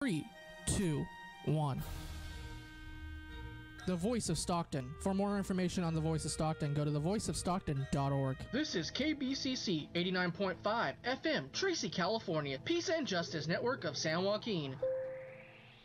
3, 2, 1. The Voice of Stockton. For more information on The Voice of Stockton, go to thevoiceofstockton.org. This is KBCC 89.5 FM, Tracy, California, Peace and Justice Network of San Joaquin.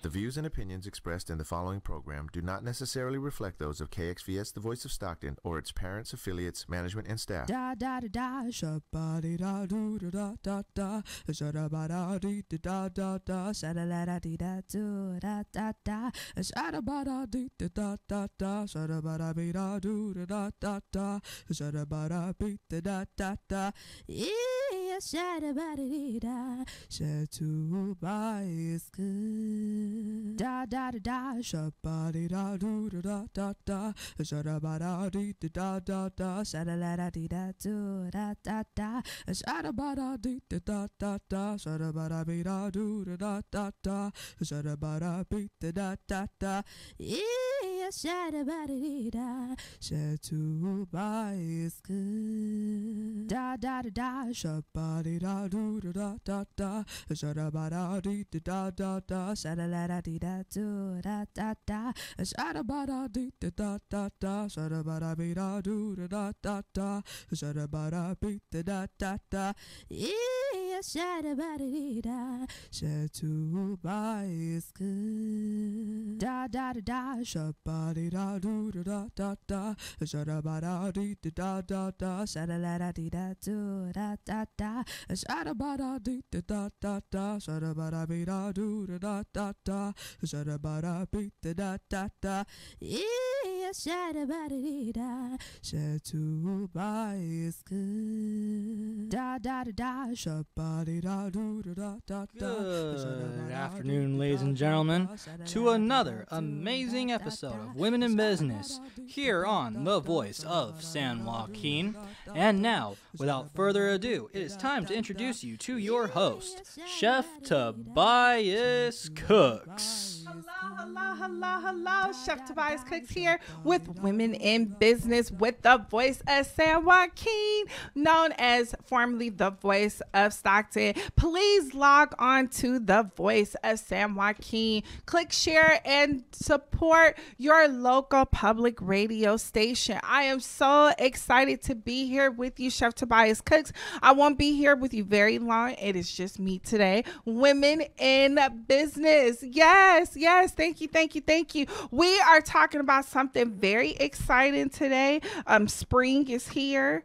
The views and opinions expressed in the following program do not necessarily reflect those of KXVS The Voice of Stockton or its parents, affiliates, management, and staff. Da da da da, shabba da do da da da, shabba da dee da da da, shabba da dee da do da da da, shabba da dee da da da, shabba da be da do da da da, shabba da beat da da da, yeah, shabba dee da, shabba to buy is good. Da da da da, shabba da do da da da, shabba da dee da da da, shabba dee da do da da da, shabba da dee da da da, shabba be da do da da da, shabba beat da da da, yeah, shabba dee da, shabba to buy is good. Da da da da, shabba da do da da da, shabba da dee da da da, shabba da dee da do da da da, shabba da dee da da da, shabba be da do da da da, shabba beat da da da, yeah, shabba dee da, shabba to buy is good. Da da da da, shabba da do da da da, shabba da dee da da da, shabba dee da do da da da, shabba da dee da da da, shabba be da do da da da, shabba beat da da da, yeah, shabba dee da, shabba to buy is good. Da da da da, shabba da do da da da. Good afternoon, ladies and gentlemen, to another amazing episode of Women in Business here on The Voice of San Joaquin. And now, without further ado, it is time to introduce you to your host, Chef Tobias Cooks. Hello. Chef Tobias Cooks here with Women in Business with the Voice of San Joaquin, known as formerly the Voice of Stockton. Please log on to the Voice of San Joaquin. Click share and support your local public radio station. I am so excited to be here with you, Chef Tobias Cooks. I won't be here with you very long. It is just me today. Women in Business. Yes. Thank you. We are talking about something very exciting today. Spring is here.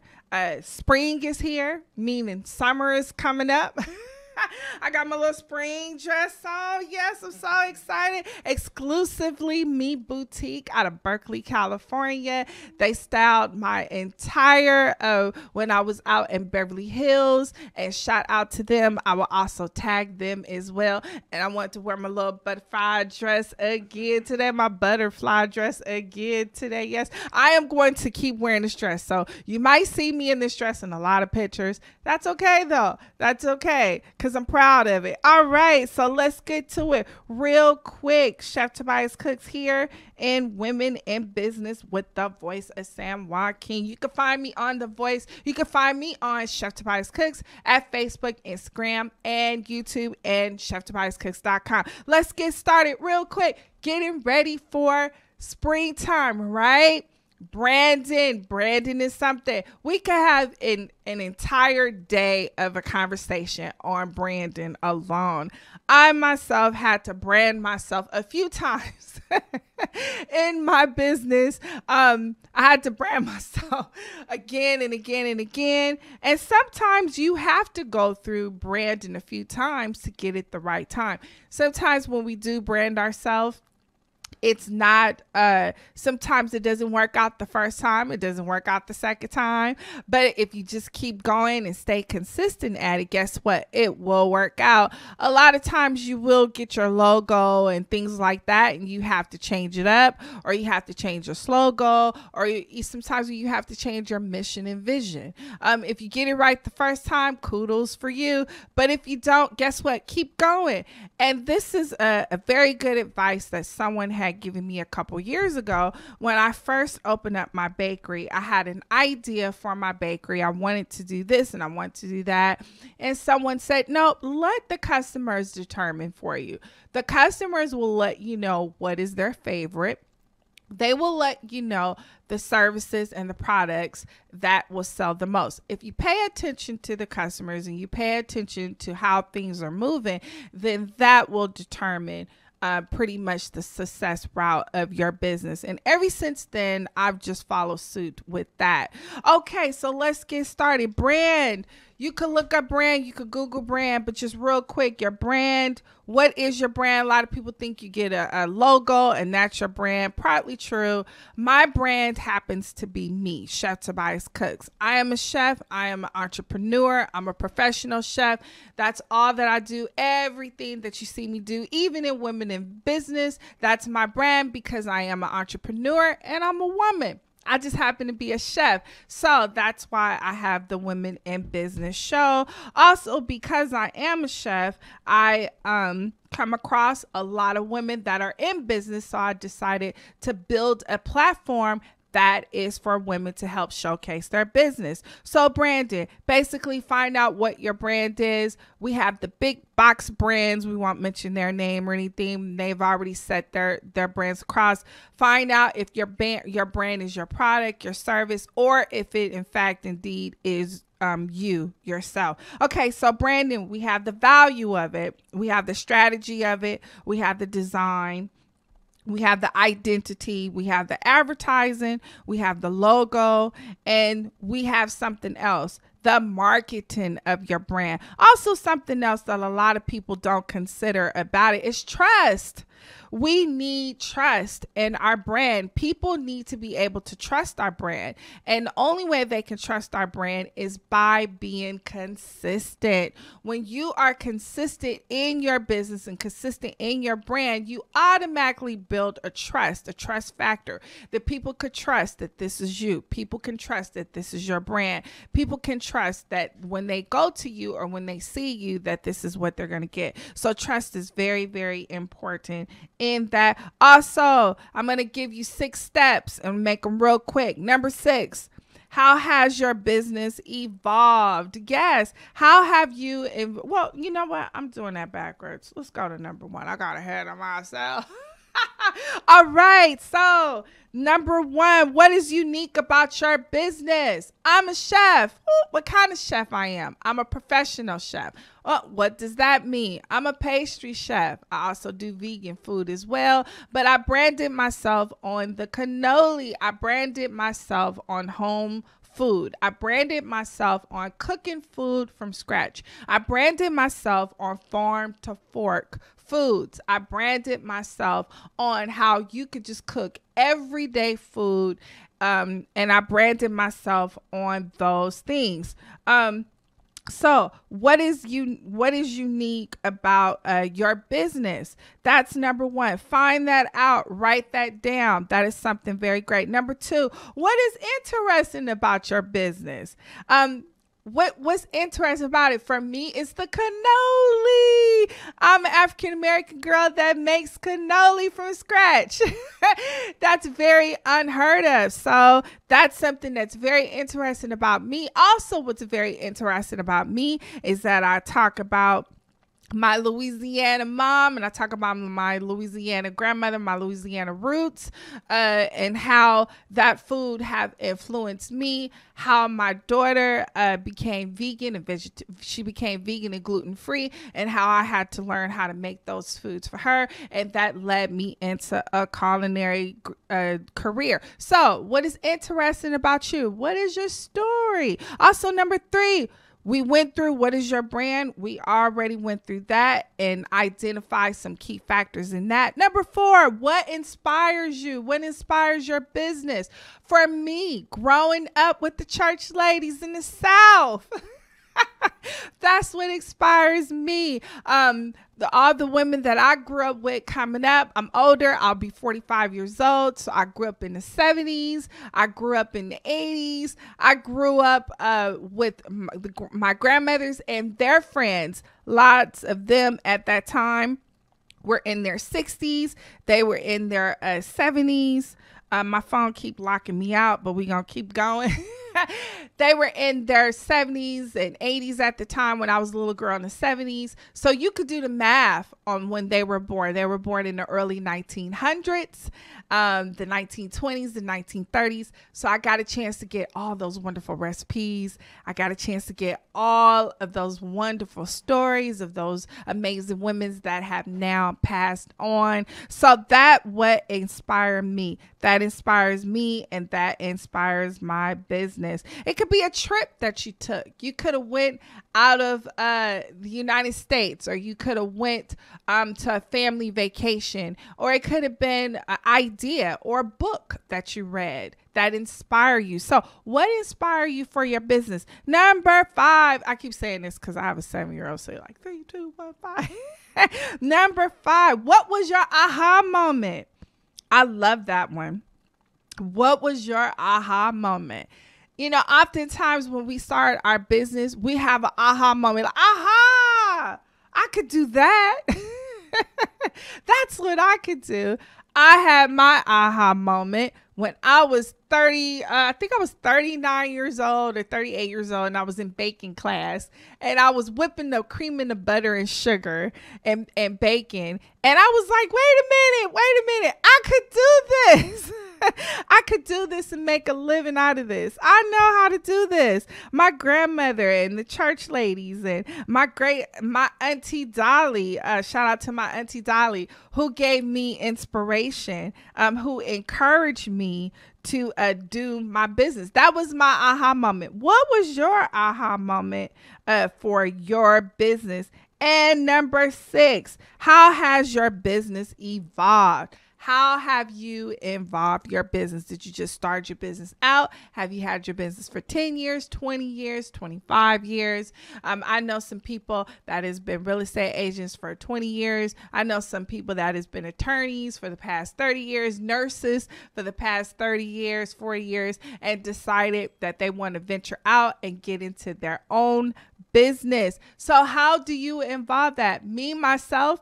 Meaning summer is coming up. I got my little spring dress on. Yes, I'm so excited. Exclusively Me Boutique out of Berkeley, California. They styled my entire when I was out in Beverly Hills, and shout out to them. I will also tag them as well. And I want to wear my little butterfly dress again today. Yes, I am going to keep wearing this dress. So you might see me in this dress in a lot of pictures. That's okay though. That's okay, because I'm proud of it. All right, so let's get to it real quick. Chef Tobias Cooks here in Women in Business with the Voice of San Joaquin. You can find me on The Voice. You can find me on Chef Tobias Cooks at Facebook, Instagram, and YouTube, and ChefTobiasCooks.com. Let's get started real quick. Getting ready for springtime, right? Branding is something. We could have an entire day of a conversation on branding alone. I myself had to brand myself a few times in my business. I had to brand myself again and again. And sometimes you have to go through branding a few times to get it the right time. Sometimes when we do brand ourselves, it's not, sometimes it doesn't work out the first time. It doesn't work out the second time. But if you just keep going and stay consistent at it, guess what? It will work out. A lot of times you will get your logo and things like that, and you have to change it up, or you have to change your slogan, or sometimes you have to change your mission and vision. If you get it right the first time, kudos for you. But if you don't, guess what? Keep going. And this is a very good advice that someone had had given me a couple years ago. When I first opened up my bakery, I had an idea for my bakery. I wanted to do this and I want to do that. And someone said, nope, let the customers determine for you. The customers will let you know what is their favorite. They will let you know the services and the products that will sell the most. If you pay attention to the customers and you pay attention to how things are moving, then that will determine pretty much the success route of your business. And ever since then, I've just followed suit with that. Okay, so let's get started. Brand. You could look up brand, you could Google brand, but just real quick, your brand. What is your brand? A lot of people think you get a logo and that's your brand. Partly true. My brand happens to be me, Chef Tobias Cooks. I am a chef. I am an entrepreneur. I'm a professional chef. That's all that I do. Everything that you see me do, even in Women in Business, that's my brand because I am an entrepreneur and I'm a woman. I just happen to be a chef. So that's why I have the Women in Business show. Also, because I am a chef, I come across a lot of women that are in business. So I decided to build a platform that is for women to help showcase their business. So branding, basically find out what your brand is. We have the big box brands. We won't mention their name or anything. They've already set their brands across. Find out if your brand is your product, your service, or if it in fact indeed is you yourself. Okay, so branding, we have the value of it. We have the strategy of it. We have the design. We have the identity, we have the advertising, we have the logo, and we have something else, the marketing of your brand. Also, something else that a lot of people don't consider about it is trust. We need trust in our brand. People need to be able to trust our brand. And the only way they can trust our brand is by being consistent. When you are consistent in your business and consistent in your brand, you automatically build a trust factor that people could trust that this is you. People can trust that this is your brand. People can trust that when they go to you or when they see you, that this is what they're going to get. So trust is very, very important in that. Also, I'm going to give you 6 steps and make them real quick. Number 6, how has your business evolved? Yes. How have you, well, you know what? I'm doing that backwards. Let's go to number 1. I got ahead of myself. All right. So number 1, what is unique about your business? I'm a chef. Ooh, what kind of chef I am? I'm a professional chef. What does that mean? I'm a pastry chef. I also do vegan food as well, but I branded myself on the cannoli. I branded myself on home food. I branded myself on cooking food from scratch. I branded myself on farm to fork foods. I branded myself on how you could just cook everyday food. And I branded myself on those things. So what is unique about your business? That's number 1. Find that out. Write that down. That is something very great. Number 2, what is interesting about your business? What's interesting about it for me is the cannoli. I'm an African-American girl that makes cannoli from scratch. That's very unheard of. So that's something that's very interesting about me. Also, what's very interesting about me is that I talk about my Louisiana mom, and I talk about my Louisiana grandmother, my Louisiana roots, and how that food have influenced me, how my daughter became vegan and she became vegan and gluten-free, and how I had to learn how to make those foods for her, and that led me into a culinary career. So what is interesting about you? What is your story? Also, number 3, we went through what is your brand. We already went through that and identify some key factors in that. Number 4, what inspires you? What inspires your business? For me, growing up with the church ladies in the South, that's what inspires me. All the women that I grew up with coming up, I'm older, I'll be 45 years old. So I grew up in the 70s. I grew up in the 80s. I grew up with my grandmothers and their friends, lots of them at that time were in their 60s. They were in their 70s. My phone keep locking me out, but we gonna keep going. They were in their 70s and 80s at the time when I was a little girl in the 70s. So you could do the math on when they were born. They were born in the early 1900s, the 1920s, the 1930s. So I got a chance to get all those wonderful recipes. I got a chance to get all of those wonderful stories of those amazing women that have now passed on. So that what inspired me. That inspires me, and that inspires my business. It could be a trip that you took. You could have went out of the United States, or you could have went to a family vacation, or it could have been an idea or a book that you read that inspire you. So what inspire you for your business? Number 5, I keep saying this because I have a 7-year-old, so like 3, 2, 1, 5. Number 5, what was your aha moment? I love that one. What was your aha moment? You know, oftentimes when we start our business, we have an aha moment. Like, aha, I could do that. That's what I could do. I had my aha moment when I was 30, I think I was 39 years old or 38 years old, and I was in baking class, and I was whipping the cream and the butter and sugar and baking. And I was like, wait a minute, I could do this. I could do this and make a living out of this. I know how to do this. My grandmother and the church ladies and my auntie Dolly, shout out to my auntie Dolly, who gave me inspiration, who encouraged me to do my business. That was my aha moment. What was your aha moment for your business? And number 6, how has your business evolved? How have you evolved your business? Did you just start your business out? Have you had your business for 10 years, 20 years, 25 years? I know some people that has been real estate agents for 20 years. I know some people that has been attorneys for the past 30 years, nurses for the past 30 years, 40 years, and decided that they want to venture out and get into their own business. So how do you evolve that? Me, myself,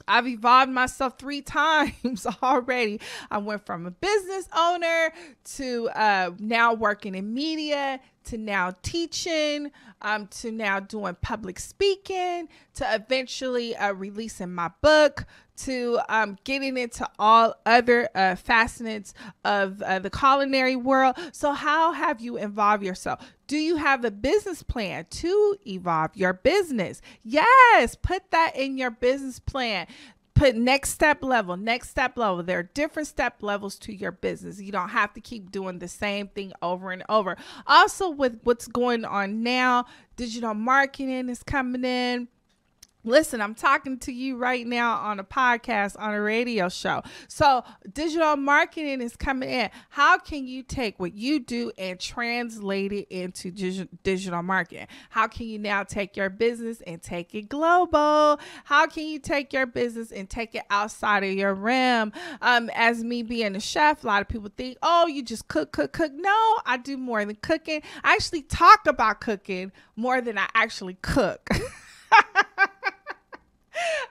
I've evolved myself 3 times already. I went from a business owner to now working in media, to now teaching, to now doing public speaking, to eventually releasing my book, to getting into all other facets of the culinary world. So how have you evolved yourself? Do you have a business plan to evolve your business? Yes, put that in your business plan. Put next step level. There are different step levels to your business. You don't have to keep doing the same thing over and over. Also, with what's going on now, digital marketing is coming in. Listen, I'm talking to you right now on a podcast, on a radio show. So digital marketing is coming in. How can you take what you do and translate it into digital marketing? How can you now take your business and take it global? How can you take your business and take it outside of your realm? As me being a chef, a lot of people think, oh, you just cook. No, I do more than cooking. I actually talk about cooking more than I actually cook.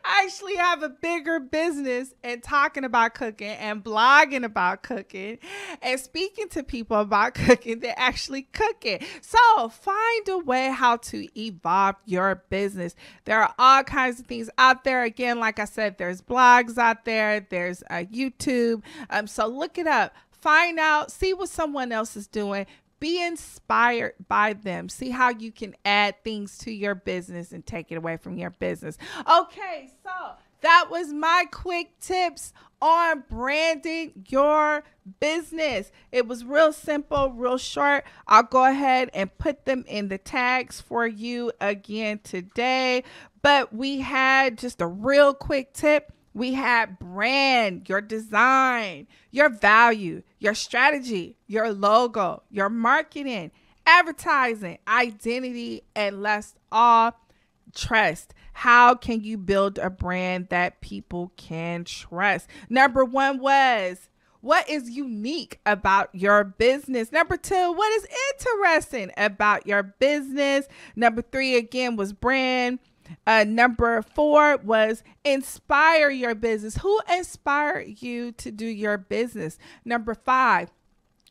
I actually have a bigger business in talking about cooking and blogging about cooking and speaking to people about cooking than actually cooking. So find a way how to evolve your business. There are all kinds of things out there. Again, like I said, there's blogs out there. There's YouTube. So look it up. Find out. See what someone else is doing. Be inspired by them. See how you can add things to your business and take it away from your business. Okay, so that was my quick tips on branding your business. It was real simple, real short. I'll go ahead and put them in the tags for you again today. But we had just a real quick tip. We had brand, your design, your value, your strategy, your logo, your marketing, advertising, identity, and last all, trust. How can you build a brand that people can trust? Number 1 was, what is unique about your business? Number 2, what is interesting about your business? Number 3, again, was brand. Number 4 was inspire your business. Who inspired you to do your business? Number 5,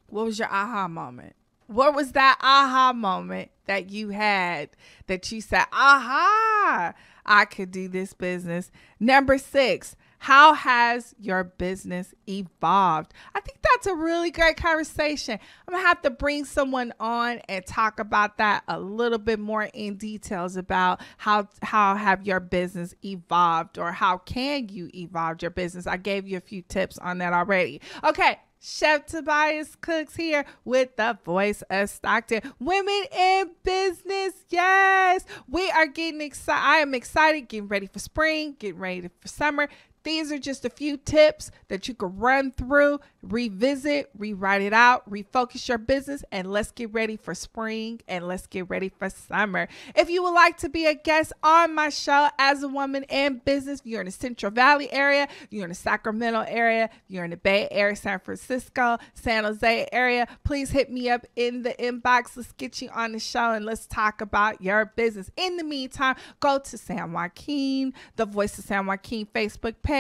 what was your aha moment? What was that aha moment that you had that you said, aha, I could do this business? Number 6, how has your business evolved? I think that's a really great conversation. I'm going to have to bring someone on and talk about that a little bit more in details about how have your business evolved, or how can you evolve your business. I gave you a few tips on that already. Okay. Chef Tobias Cooks here with the Voice of Stockton. Women in business. Yes. We are getting excited. I am excited, getting ready for spring, getting ready for summer. These are just a few tips that you can run through, revisit, rewrite it out, refocus your business, and let's get ready for spring and let's get ready for summer. If you would like to be a guest on my show as a woman in business, you're in the Central Valley area, you're in the Sacramento area, you're in the Bay Area, San Francisco, San Jose area, please hit me up in the inbox. Let's get you on the show and let's talk about your business. In the meantime, go to San Joaquin, the Voice of San Joaquin Facebook page.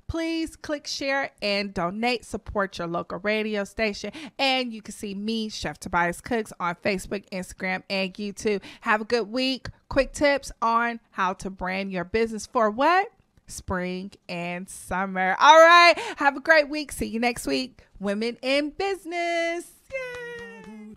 Please click share and donate. Support your local radio station. And you can see me, Chef Tobias Cooks, on Facebook, Instagram, and YouTube. Have a good week. Quick tips on how to brand your business for what? Spring and summer. All right. Have a great week. See you next week. Women in business. Yay.